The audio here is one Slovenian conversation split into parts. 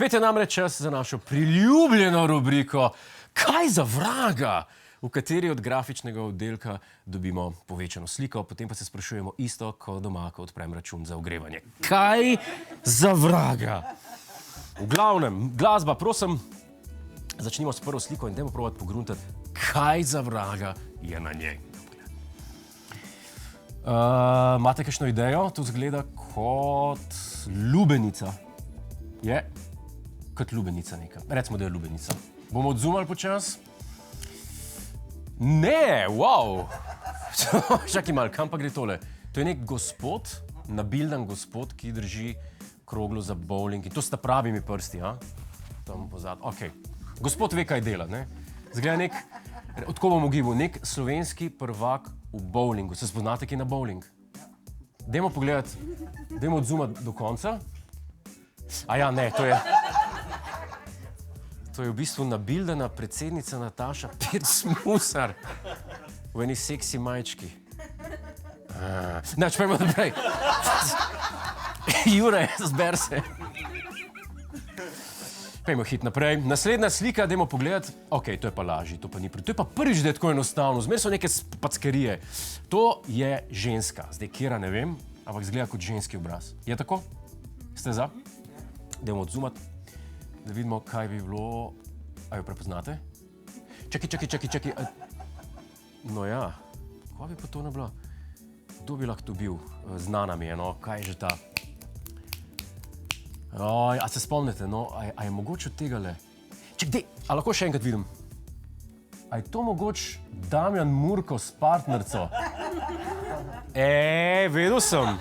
Spet je namreč čas za našo priljubljeno rubriko Kaj za vraga, v kateri od grafičnega oddelka dobimo povečano sliko, potem pa se sprašujemo isto, ko doma, ko odprem račun za ogrevanje. Kaj za vraga? V glavnem, glasba, prosim, začnimo s prvo sliko in dajmo probati pogruntati, kaj za vraga je na njej. Imate kakšno idejo? To zgleda kot lubenica. Je kot lubenica neka. Recimo, da je lubenica. Bomo odzumali počas? Ne, wow! Čakaj malo, kam pa gre tole? To je nek gospod, nabildan gospod, ki drži kroglo za bowling. In to sta pravimi prsti, ha? Tam pozad. Ok. Gospod ve, kaj dela, ne? Zgleda nek, odko bom ugibal, nek slovenski prvak v bowlingu. Se spoznate, ki je na bowling? Dajmo pogledati, dajmo odzumati do konca. A ja, ne, to je v bistvu nabildana predsednica Nataša Pirc-Musar v eni seksi majčki. Neč, pojmo naprej. Jure, zber se. Pejmo hit naprej. Naslednja slika, dajmo pogledati. Ok, to je pa lažje, to pa ni to je pa prvič, da je tako enostavno. Zmer so neke packerije. To je ženska. Zdaj, kjera ne vem, ampak zgleda kot ženski obraz. Je tako? Ste za? Dajmo odzumati, da vidimo, kaj bi bilo. A jo prepoznate? Čakaj. No ja, kaj bi pa to ne bilo? Kdo bi lahko to bil? Znana mi je, no, kaj je že ta? Oj, a se spomnite, no, a je mogoče od tega le? Čakaj, a lahko še enkrat vidim? A je to mogoče Damjan Murko s partnerco? Vedel sem.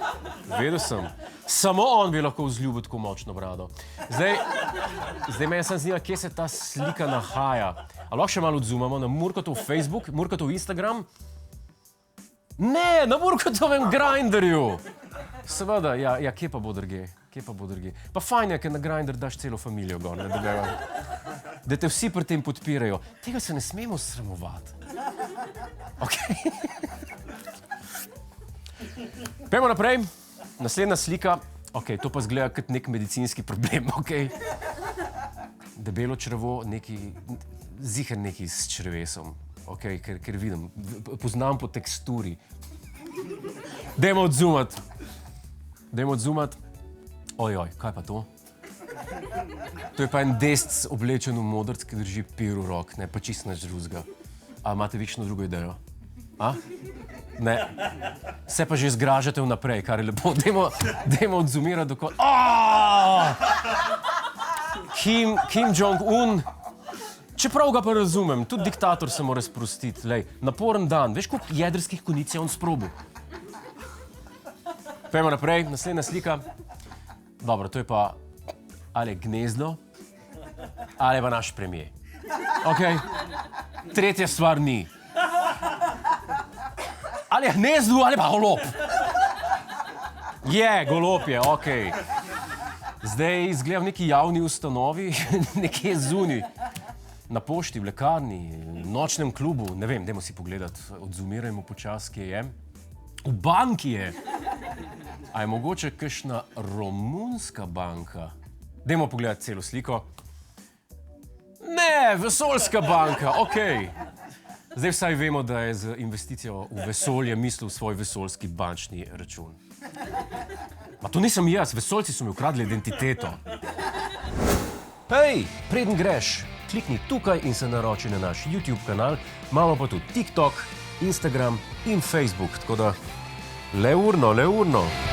Samo on bi lahko vzljubil tako močno brado. Zdaj meni sem zanima, kje se ta slika nahaja. A lahko še malo odzumamo na Murkotov Facebook, Murkotov Instagram? Ne, na Murkotovem Grindrju! Seveda, ja, kje pa bo drugje? Pa fajn je, ker na Grindr daš celo familijo gor, ne, da te vsi pri tem podpirajo. Tega se ne smemo sramovati. Ok. Pejmo naprej. Naslednja slika. Ok, to pa zgleda kot nek medicinski problem, ok. Debelo črevo, ziher neki s črevesom. Ok, ker vidim, poznam po teksturi. Dajmo odzumati. Ojoj, kaj pa to? To je pa en desc oblečen v modrc, ki drži pir v rok, ne, pa čisto nič drugega. A imate kakšno drugo idejo? A? Ne. Se pa že zgražate vnaprej, kar je lepo. Dajmo odzumirati do konca. Kim Jong-un. Čeprav ga pa razumem, tudi diktator se mora sprostiti. Lej, naporen dan. Veš, koliko jedrskih konic je on sprobil? Pejmo naprej, naslednja slika. Dobro, to je pa ali gnezdo, ali pa naš premier. Ok. Tretja stvar ni. Ali je gnezdo, ali pa golob. Golob je, ok. Zdaj izgleda v neki javni ustanovi, nekje zunaj. Na pošti, v lekarni, v nočnem klubu, ne vem, dajmo si pogledati, odzumirajmo počas, kje je. V banki je. A je mogoče kakšna romunska banka? Dajmo pogledati celo sliko. Ne, vesoljska banka, ok. Zdaj vsaj vemo, da je z investicijo v vesolje mislil svoj vesoljski bančni račun. Ma to nisem jaz, vesoljci so mi ukradli identiteto. Hej, preden greš, klikni tukaj in se naroči na naš YouTube kanal. Imamo pa tudi TikTok, Instagram in Facebook, tako da le urno.